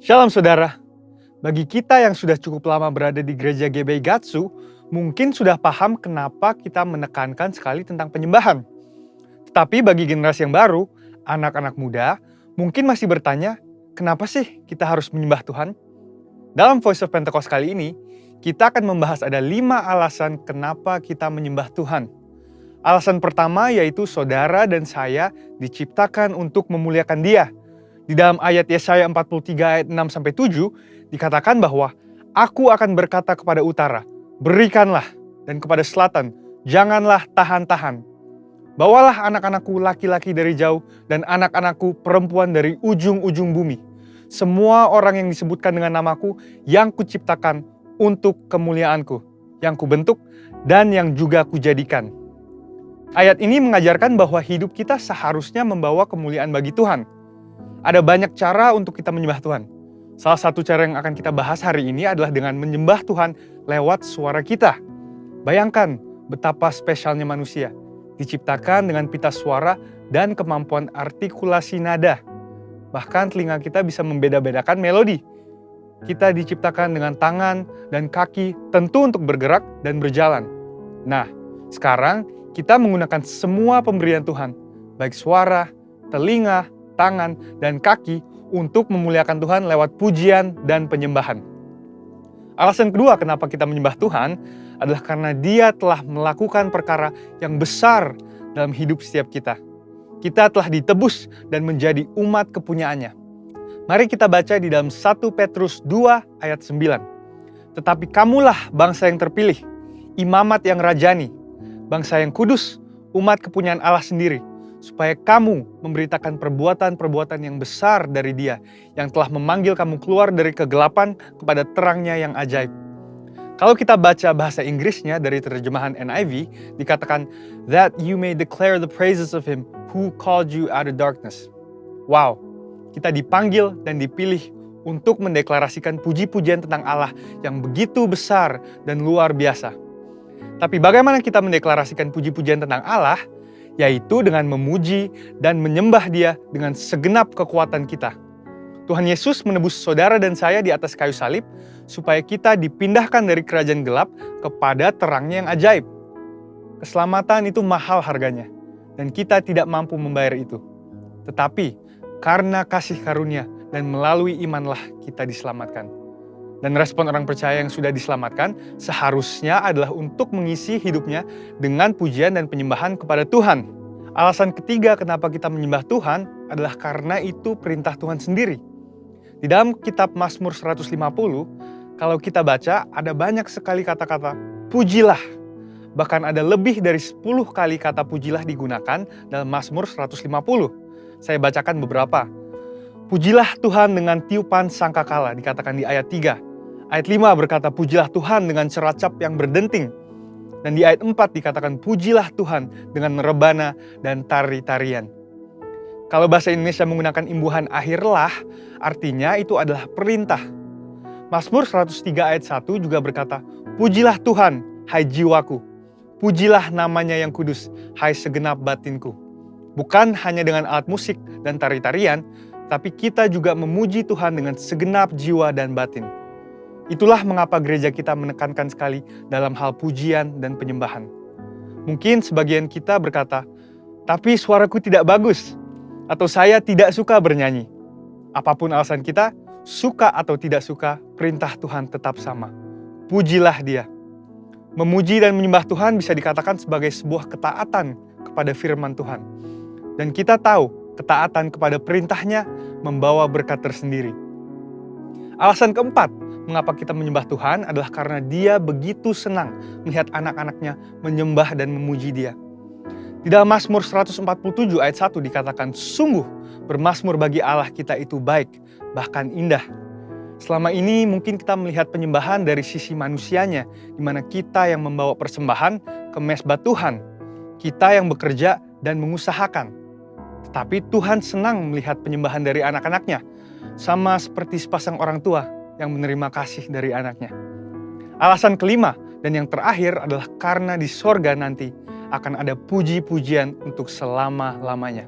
Shalom saudara, bagi kita yang sudah cukup lama berada di gereja GBI Gatsu, mungkin sudah paham kenapa kita menekankan sekali tentang penyembahan. Tetapi bagi generasi yang baru, anak-anak muda, mungkin masih bertanya, kenapa sih kita harus menyembah Tuhan? Dalam Voice of Pentecost kali ini, kita akan membahas ada 5 alasan kenapa kita menyembah Tuhan. Alasan pertama yaitu saudara dan saya diciptakan untuk memuliakan Dia. Di dalam ayat Yesaya 43 ayat 6-7 dikatakan bahwa aku akan berkata kepada utara, berikanlah, dan kepada selatan, janganlah tahan-tahan. Bawalah anak-anakku laki-laki dari jauh dan anak-anakku perempuan dari ujung-ujung bumi. Semua orang yang disebutkan dengan namaku yang kuciptakan untuk kemuliaanku, yang kubentuk dan yang juga kujadikan. Ayat ini mengajarkan bahwa hidup kita seharusnya membawa kemuliaan bagi Tuhan. Ada banyak cara untuk kita menyembah Tuhan. Salah satu cara yang akan kita bahas hari ini adalah dengan menyembah Tuhan lewat suara kita. Bayangkan betapa spesialnya manusia, diciptakan dengan pita suara dan kemampuan artikulasi nada. Bahkan telinga kita bisa membeda-bedakan melodi. Kita diciptakan dengan tangan dan kaki tentu untuk bergerak dan berjalan. Nah, sekarang kita menggunakan semua pemberian Tuhan, baik suara, telinga, tangan, dan kaki untuk memuliakan Tuhan lewat pujian dan penyembahan. Alasan kedua kenapa kita menyembah Tuhan adalah karena Dia telah melakukan perkara yang besar dalam hidup setiap kita. Kita telah ditebus dan menjadi umat kepunyaannya. Mari kita baca di dalam 1 Petrus 2 ayat 9. Tetapi kamulah bangsa yang terpilih, imamat yang rajani, bangsa yang kudus, umat kepunyaan Allah sendiri, supaya kamu memberitakan perbuatan-perbuatan yang besar dari Dia yang telah memanggil kamu keluar dari kegelapan kepada terangnya yang ajaib. Kalau kita baca bahasa Inggrisnya dari terjemahan NIV, dikatakan, that you may declare the praises of Him who called you out of darkness. Wow, kita dipanggil dan dipilih untuk mendeklarasikan puji-pujian tentang Allah yang begitu besar dan luar biasa. Tapi bagaimana kita mendeklarasikan puji-pujian tentang Allah? Yaitu dengan memuji dan menyembah Dia dengan segenap kekuatan kita. Tuhan Yesus menebus saudara dan saya di atas kayu salib supaya kita dipindahkan dari kerajaan gelap kepada terangnya yang ajaib. Keselamatan itu mahal harganya dan kita tidak mampu membayar itu. Tetapi karena kasih karunia dan melalui imanlah kita diselamatkan. Dan respon orang percaya yang sudah diselamatkan seharusnya adalah untuk mengisi hidupnya dengan pujian dan penyembahan kepada Tuhan. Alasan ketiga kenapa kita menyembah Tuhan adalah karena itu perintah Tuhan sendiri. Di dalam kitab Mazmur 150, kalau kita baca ada banyak sekali kata-kata pujilah. Bahkan ada lebih dari 10 kali kata pujilah digunakan dalam Mazmur 150. Saya bacakan beberapa. Pujilah Tuhan dengan tiupan sangkakala, dikatakan di ayat 3. Ayat 5 berkata, pujilah Tuhan dengan ceracap yang berdenting. Dan di ayat 4 dikatakan, pujilah Tuhan dengan rebana dan tari-tarian. Kalau bahasa Indonesia menggunakan imbuhan akhirlah, artinya itu adalah perintah. Mazmur 103 ayat 1 juga berkata, pujilah Tuhan, hai jiwaku. Pujilah namanya yang kudus, hai segenap batinku. Bukan hanya dengan alat musik dan tari-tarian, tapi kita juga memuji Tuhan dengan segenap jiwa dan batin. Itulah mengapa gereja kita menekankan sekali dalam hal pujian dan penyembahan. Mungkin sebagian kita berkata, tapi suaraku tidak bagus, atau saya tidak suka bernyanyi. Apapun alasan kita, suka atau tidak suka, perintah Tuhan tetap sama. Pujilah Dia. Memuji dan menyembah Tuhan bisa dikatakan sebagai sebuah ketaatan kepada firman Tuhan. Dan kita tahu, ketaatan kepada perintahnya membawa berkat tersendiri. Alasan keempat, mengapa kita menyembah Tuhan adalah karena Dia begitu senang melihat anak-anaknya menyembah dan memuji Dia. Di dalam Mazmur 147 ayat 1 dikatakan, sungguh bermazmur bagi Allah kita itu baik, bahkan indah. Selama ini mungkin kita melihat penyembahan dari sisi manusianya, di mana kita yang membawa persembahan ke mezbah Tuhan, kita yang bekerja dan mengusahakan. Tetapi Tuhan senang melihat penyembahan dari anak-anaknya, sama seperti sepasang orang tua yang menerima kasih dari anaknya. Alasan kelima dan yang terakhir adalah karena di sorga nanti akan ada puji-pujian untuk selama-lamanya.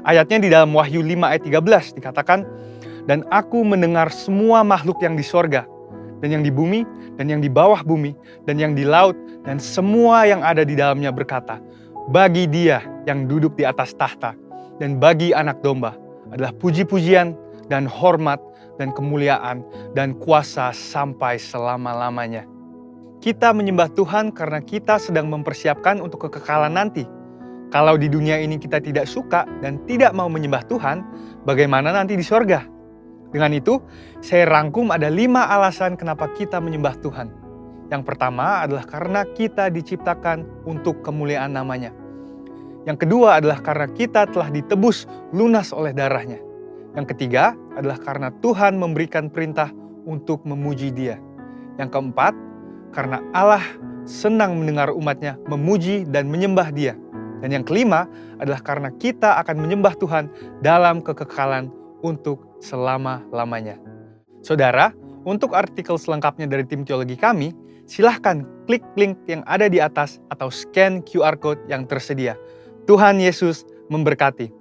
Ayatnya di dalam Wahyu 5 ayat 13 dikatakan, Dan aku mendengar semua makhluk yang di sorga, dan yang di bumi, dan yang di bawah bumi, dan yang di laut, dan semua yang ada di dalamnya berkata, bagi Dia yang duduk di atas tahta, dan bagi Anak Domba adalah puji-pujian, dan hormat, dan kemuliaan, dan kuasa sampai selama-lamanya. Kita menyembah Tuhan karena kita sedang mempersiapkan untuk kekekalan nanti. Kalau di dunia ini kita tidak suka dan tidak mau menyembah Tuhan, bagaimana nanti di sorga? Dengan itu, saya rangkum ada 5 alasan kenapa kita menyembah Tuhan. Yang pertama adalah karena kita diciptakan untuk kemuliaan namanya. Yang kedua adalah karena kita telah ditebus lunas oleh darahnya. Yang ketiga adalah karena Tuhan memberikan perintah untuk memuji Dia. Yang keempat, karena Allah senang mendengar umatnya memuji dan menyembah Dia. Dan yang kelima adalah karena kita akan menyembah Tuhan dalam kekekalan untuk selama-lamanya. Saudara, untuk artikel selengkapnya dari tim teologi kami, silahkan klik link yang ada di atas atau scan QR Code yang tersedia. Tuhan Yesus memberkati.